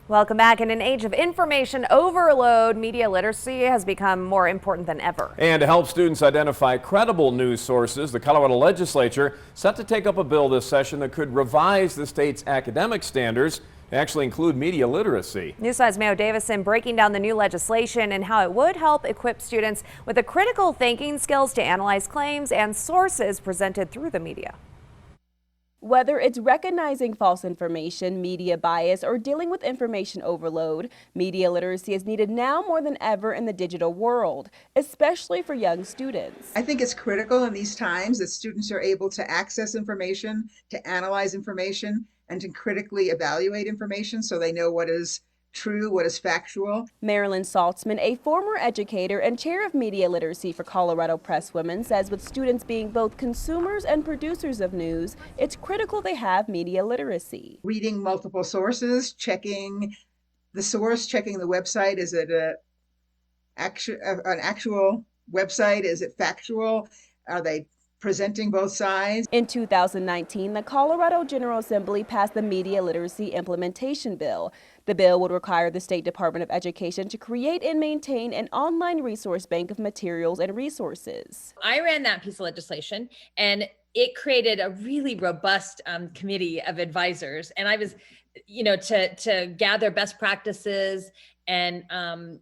Welcome back. In an age of information overload, media literacy has become more important than ever. And to help students identify credible news sources, the Colorado legislature set to take up a bill this session that could revise the state's academic standards to actually include media literacy. News 5's Mayo Davison breaking down the new legislation and how it would help equip students with the critical thinking skills to analyze claims and sources presented through the media. Whether it's recognizing false information, media bias, or dealing with information overload, media literacy is needed now more than ever in the digital world, especially for young students. I think it's critical in these times that students are able to access information, to analyze information, and to critically evaluate information so they know what is true, what is factual. Marilyn Saltzman, a former educator and chair of media literacy for Colorado Press Women, says with students being both consumers and producers of news, it's critical they have media literacy. Reading multiple sources, checking the source, checking the website. Is it an actual website? Is it factual? Are they presenting both sides? In 2019, the Colorado General Assembly passed the Media Literacy Implementation Bill. The bill would require the State Department of Education to create and maintain an online resource bank of materials and resources. I ran that piece of legislation, and it created a really robust committee of advisors. And I was, to gather best practices and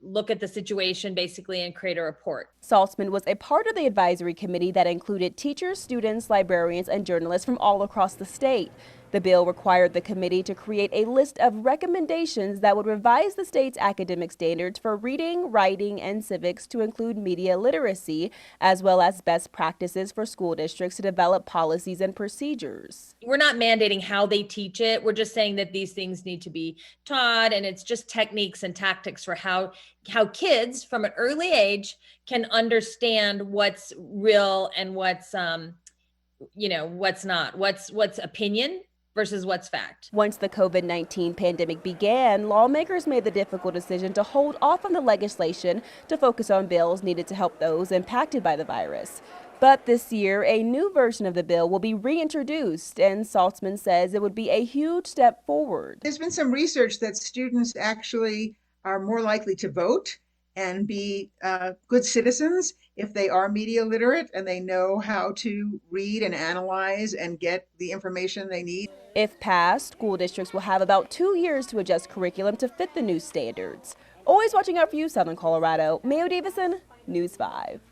look at the situation basically and create a report. Saltzman was a part of the advisory committee that included teachers, students, librarians, and journalists from all across the state. The bill required the committee to create a list of recommendations that would revise the state's academic standards for reading, writing, and civics to include media literacy, as well as best practices for school districts to develop policies and procedures. We're not mandating how they teach it. We're just saying that these things need to be taught, and it's just techniques and tactics for how kids from an early age can understand what's real and what's what's not, what's opinion versus what's fact. Once the COVID-19 pandemic began, lawmakers made the difficult decision to hold off on the legislation to focus on bills needed to help those impacted by the virus. But this year, a new version of the bill will be reintroduced, and Saltzman says it would be a huge step forward. There's been some research that students actually are more likely to vote and be good citizens if they are media literate and they know how to read and analyze and get the information they need. If passed, school districts will have about 2 years to adjust curriculum to fit the new standards. Always watching out for you, Southern Colorado. Mayo Davison, News 5.